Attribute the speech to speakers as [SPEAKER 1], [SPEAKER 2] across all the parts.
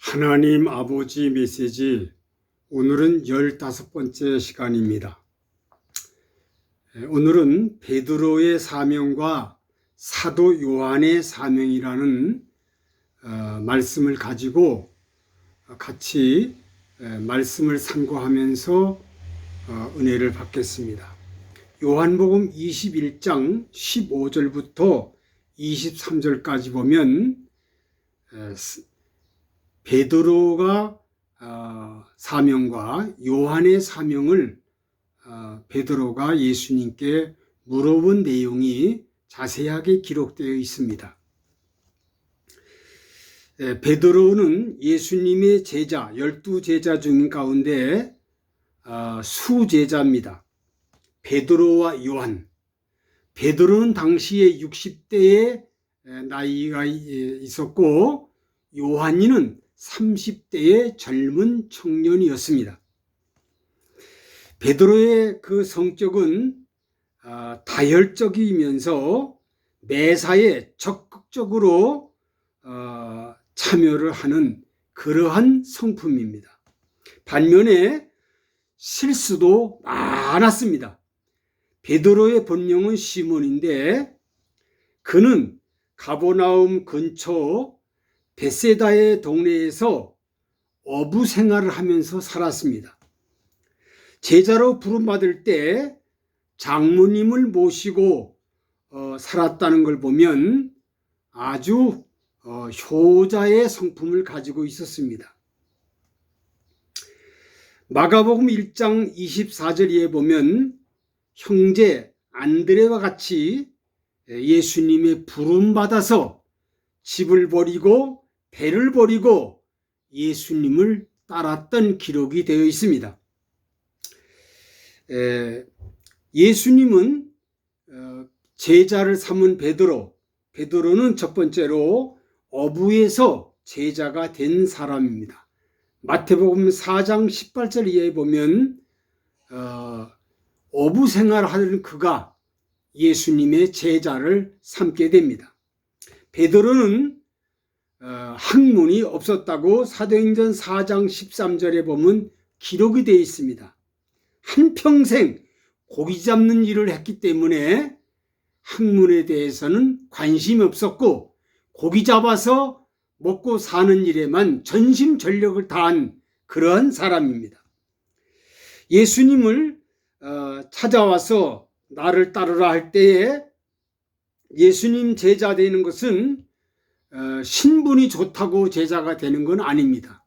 [SPEAKER 1] 하나님 아버지 메시지, 오늘은 15번째 시간입니다. 오늘은 베드로의 사명과 사도 요한의 사명이라는 말씀을 가지고 같이 말씀을 상고하면서 은혜를 받겠습니다. 요한복음 21장 15절부터 23절까지 보면 베드로가 사명과 요한의 사명을 베드로가 예수님께 물어본 내용이 자세하게 기록되어 있습니다. 베드로는 예수님의 제자, 12제자 중 가운데 수제자입니다. 베드로와 요한. 베드로는 당시에 60대의 나이가 있었고 요한이는 30대의 젊은 청년이었습니다. 베드로의 그 성격은 다혈적이면서 매사에 적극적으로 참여를 하는 그러한 성품입니다. 반면에 실수도 많았습니다. 베드로의 본명은 시몬인데 그는 가버나움 근처 베세다의 동네에서 어부 생활을 하면서 살았습니다. 제자로 부름받을 때 장모님을 모시고 살았다는 걸 보면 아주 효자의 성품을 가지고 있었습니다. 마가복음 1장 24절에 보면 형제 안드레와 같이 예수님의 부름받아서 집을 버리고 배를 버리고 예수님을 따랐던 기록이 되어 있습니다. 예수님은 제자를 삼은 베드로는 첫 번째로 어부에서 제자가 된 사람입니다. 마태복음 4장 18절 이하에 보면 어부 생활하는 그가 예수님의 제자를 삼게 됩니다. 베드로는 학문이 없었다고 사도행전 4장 13절에 보면 기록이 되어 있습니다. 한평생 고기 잡는 일을 했기 때문에 학문에 대해서는 관심이 없었고 고기 잡아서 먹고 사는 일에만 전심전력을 다한 그러한 사람입니다. 예수님을 찾아와서 나를 따르라 할 때에 예수님 제자 되는 것은 신분이 좋다고 제자가 되는 건 아닙니다.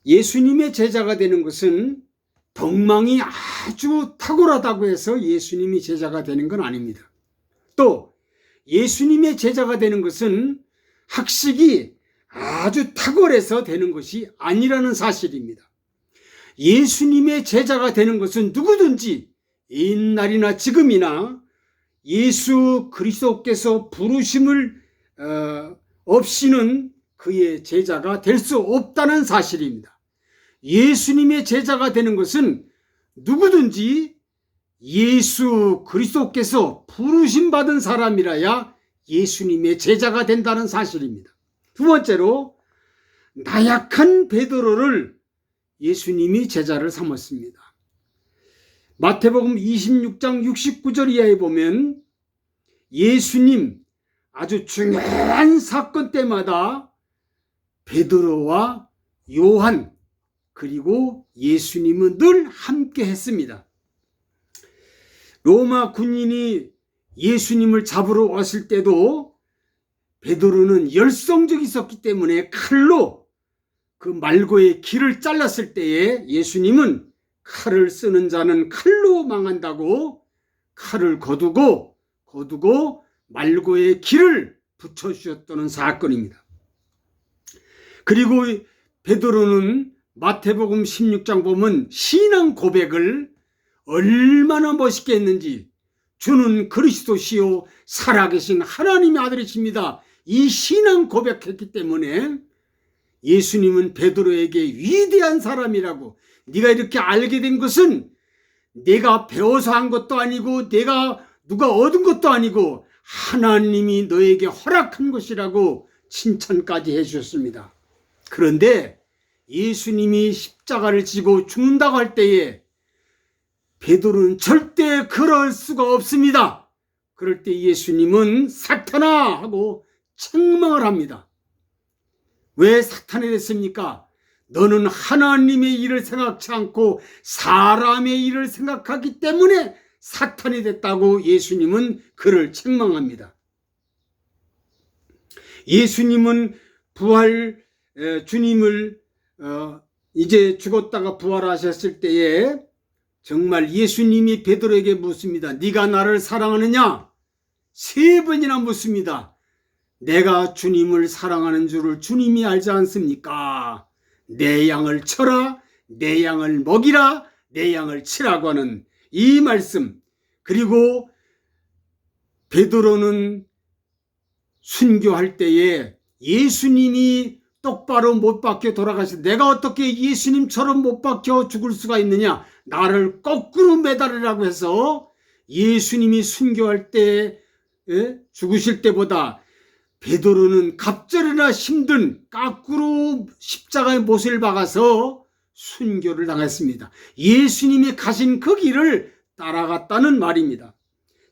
[SPEAKER 1] 예수님의 제자가 되는 것은 덕망이 아주 탁월하다고 해서 예수님이 제자가 되는 건 아닙니다. 또 예수님의 제자가 되는 것은 학식이 아주 탁월해서 되는 것이 아니라는 사실입니다. 예수님의 제자가 되는 것은 누구든지 옛날이나 지금이나 예수 그리스도께서 부르심을 없이는 그의 제자가 될 수 없다는 사실입니다. 예수님의 제자가 되는 것은 누구든지 예수 그리스도께서 부르심 받은 사람이라야 예수님의 제자가 된다는 사실입니다. 두 번째로 나약한 베드로를 예수님이 제자를 삼았습니다. 마태복음 26장 69절 이하에 보면 예수님 아주 중요한 사건 때마다 베드로와 요한 그리고 예수님은 늘 함께 했습니다. 로마 군인이 예수님을 잡으러 왔을 때도 베드로는 열성적이 있었기 때문에 칼로 그 말고의 길을 잘랐을 때에 예수님은 칼을 쓰는 자는 칼로 망한다고 칼을 거두고 말고의 길을 붙여주셨다는 사건입니다. 그리고 베드로는 마태복음 16장 보면 신앙 고백을 얼마나 멋있게 했는지 주는 그리스도시요 살아계신 하나님의 아들이십니다. 이 신앙 고백했기 때문에 예수님은 베드로에게 위대한 사람이라고 네가 이렇게 알게 된 것은 내가 배워서 한 것도 아니고 내가 누가 얻은 것도 아니고 하나님이 너에게 허락한 것이라고 칭찬까지 해주셨습니다. 그런데 예수님이 십자가를 지고 죽는다고 할 때에 베드로는 절대 그럴 수가 없습니다. 그럴 때 예수님은 사탄아 하고 책망을 합니다. 왜 사탄이 됐습니까? 너는 하나님의 일을 생각지 않고 사람의 일을 생각하기 때문에 사탄이 됐다고 예수님은 그를 책망합니다. 예수님은 주님을 이제 죽었다가 부활하셨을 때에 정말 예수님이 베드로에게 묻습니다. 네가 나를 사랑하느냐? 3번이나 묻습니다. 내가 주님을 사랑하는 줄을 주님이 알지 않습니까? 내 양을 쳐라, 내 양을 먹이라, 내 양을 치라고 하는 이 말씀. 그리고 베드로는 순교할 때에 예수님이 똑바로 못 박혀 돌아가셔. 내가 어떻게 예수님처럼 못 박혀 죽을 수가 있느냐? 나를 거꾸로 매달으라고 해서 예수님이 순교할 때 죽으실 때보다 베드로는 갑절이나 힘든 거꾸로 십자가의 못을 박아서 순교를 당했습니다. 예수님이 가신 그 길을 따라갔다는 말입니다.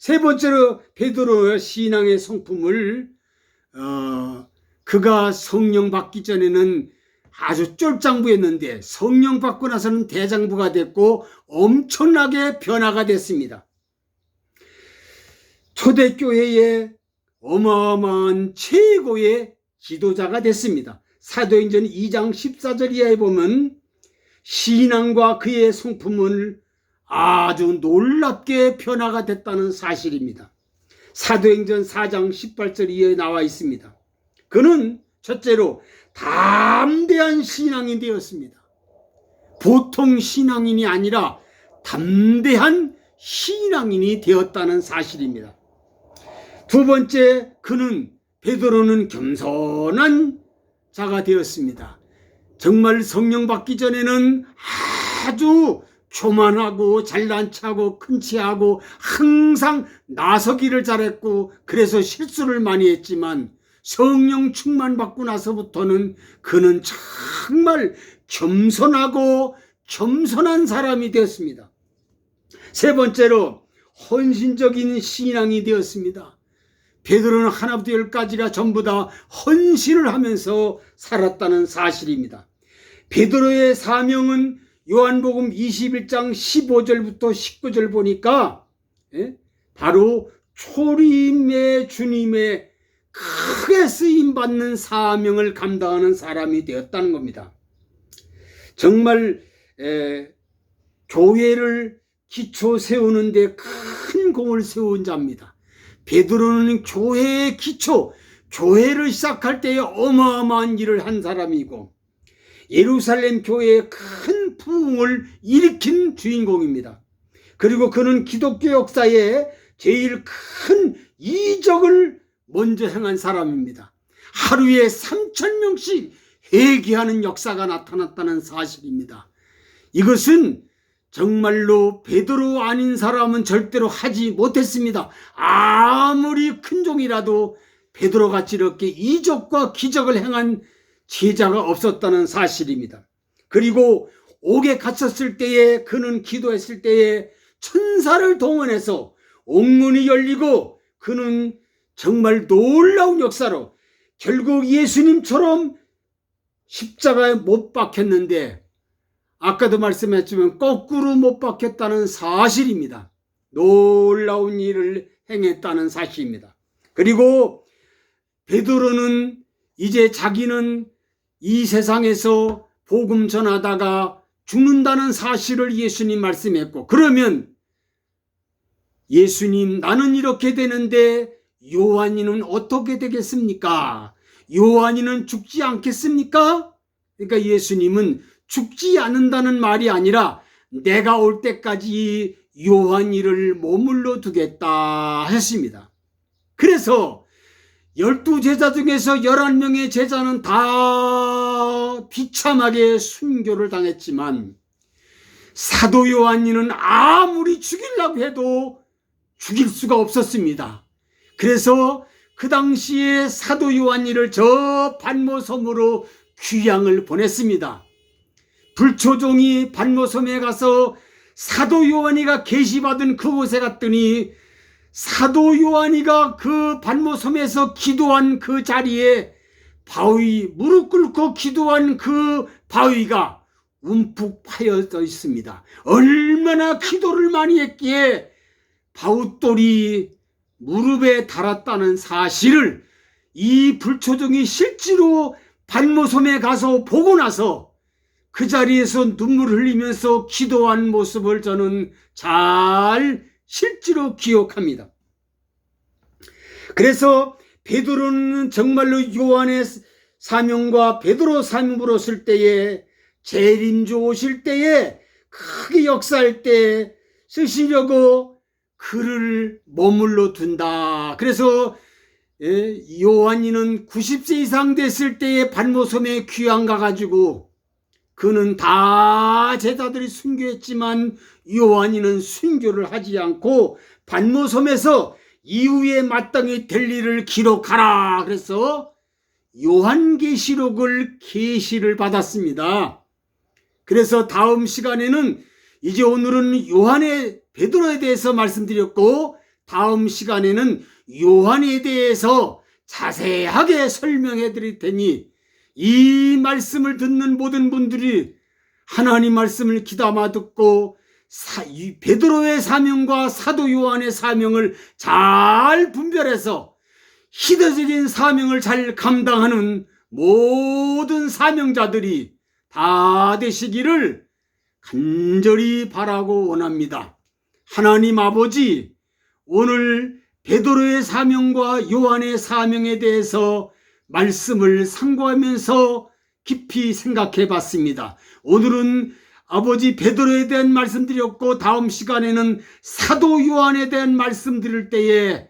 [SPEAKER 1] 3번째로 베드로의 신앙의 성품을 그가 성령 받기 전에는 아주 쫄장부였는데 성령 받고 나서는 대장부가 됐고 엄청나게 변화가 됐습니다. 초대교회의 어마어마한 최고의 지도자가 됐습니다. 사도행전 2장 14절 이하에 보면 신앙과 그의 성품을 아주 놀랍게 변화가 됐다는 사실입니다. 사도행전 4장 18절 이하에 나와 있습니다. 그는 첫째로 담대한 신앙인이 되었습니다. 보통 신앙인이 아니라 담대한 신앙인이 되었다는 사실입니다. 2번째, 베드로는 겸손한 자가 되었습니다. 정말 성령 받기 전에는 아주 교만하고 잘난 체하고 큰 체하고 항상 나서기를 잘했고 그래서 실수를 많이 했지만 성령 충만 받고 나서부터는 그는 정말 겸손한 사람이 되었습니다. 3번째로 헌신적인 신앙이 되었습니다. 베드로는 하나부터 10까지가 전부 다 헌신을 하면서 살았다는 사실입니다. 베드로의 사명은 요한복음 21장 15절부터 19절 보니까 바로 초림의 주님의 크게 쓰임받는 사명을 감당하는 사람이 되었다는 겁니다. 정말 교회를 기초 세우는데 큰 공을 세운 자입니다. 베드로는 교회의 기초, 교회를 시작할 때에 어마어마한 일을 한 사람이고 예루살렘 교회의 큰 부흥을 일으킨 주인공입니다. 그리고 그는 기독교 역사에 제일 큰 이적을 먼저 행한 사람입니다. 하루에 3,000명씩 회개하는 역사가 나타났다는 사실입니다. 이것은 정말로 베드로 아닌 사람은 절대로 하지 못했습니다. 아무리 큰 종이라도 베드로같이 이렇게 이적과 기적을 행한 제자가 없었다는 사실입니다. 그리고 옥에 갇혔을 때에 그는 기도했을 때에 천사를 동원해서 옥문이 열리고 그는 정말 놀라운 역사로 결국 예수님처럼 십자가에 못 박혔는데 아까도 말씀했지만 거꾸로 못 박혔다는 사실입니다. 놀라운 일을 행했다는 사실입니다. 그리고 베드로는 이제 자기는 이 세상에서 복음 전하다가 죽는다는 사실을 예수님 말씀했고 그러면 예수님 나는 이렇게 되는데 요한이는 어떻게 되겠습니까? 요한이는 죽지 않겠습니까? 그러니까 예수님은 죽지 않는다는 말이 아니라 내가 올 때까지 요한이를 머물러 두겠다 했습니다. 그래서 12제자 중에서 11명의 제자는 다 비참하게 순교를 당했지만 사도 요한이는 아무리 죽이려고 해도 죽일 수가 없었습니다. 그래서 그 당시에 사도 요한이를 저 반모섬으로 귀양을 보냈습니다. 불초종이 반모섬에 가서 사도 요한이가 계시받은 그곳에 갔더니 사도 요한이가 그 반모섬에서 기도한 그 자리에 바위, 무릎 꿇고 기도한 그 바위가 움푹 파여져 있습니다. 얼마나 기도를 많이 했기에 바윗돌이 무릎에 닳았다는 사실을 이 불초종이 실제로 반모섬에 가서 보고 나서 그 자리에서 눈물을 흘리면서 기도한 모습을 저는 잘 실제로 기억합니다. 그래서 베드로는 정말로 요한의 사명과 베드로 사명으로 쓸 때에 재림주 오실 때에 크게 역사할 때 쓰시려고 그를 머물러 둔다. 그래서 요한이는 90세 이상 됐을 때에 반모섬에 귀양 가가지고 그는 다 제자들이 순교했지만 요한이는 순교를 하지 않고 반모섬에서 이후에 마땅히 될 일을 기록하라. 그래서 요한계시록을 계시를 받았습니다. 그래서 다음 시간에는 이제 오늘은 요한의 베드로에 대해서 말씀드렸고 다음 시간에는 요한에 대해서 자세하게 설명해 드릴 테니 이 말씀을 듣는 모든 분들이 하나님 말씀을 귀담아 듣고 베드로의 사명과 사도 요한의 사명을 잘 분별해서 희대적인 사명을 잘 감당하는 모든 사명자들이 다 되시기를 간절히 바라고 원합니다. 하나님 아버지, 오늘 베드로의 사명과 요한의 사명에 대해서 말씀을 상고하면서 깊이 생각해 봤습니다. 오늘은 아버지 베드로에 대한 말씀 드렸고 다음 시간에는 사도 요한에 대한 말씀 드릴 때에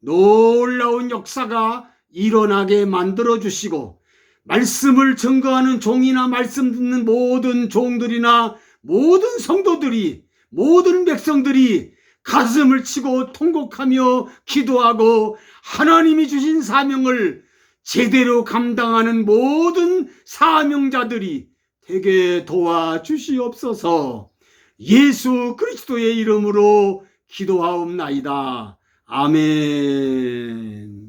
[SPEAKER 1] 놀라운 역사가 일어나게 만들어 주시고 말씀을 증거하는 종이나 말씀 듣는 모든 종들이나 모든 성도들이 모든 백성들이 가슴을 치고 통곡하며 기도하고 하나님이 주신 사명을 제대로 감당하는 모든 사명자들이 되게 도와주시옵소서. 예수 그리스도의 이름으로 기도하옵나이다. 아멘.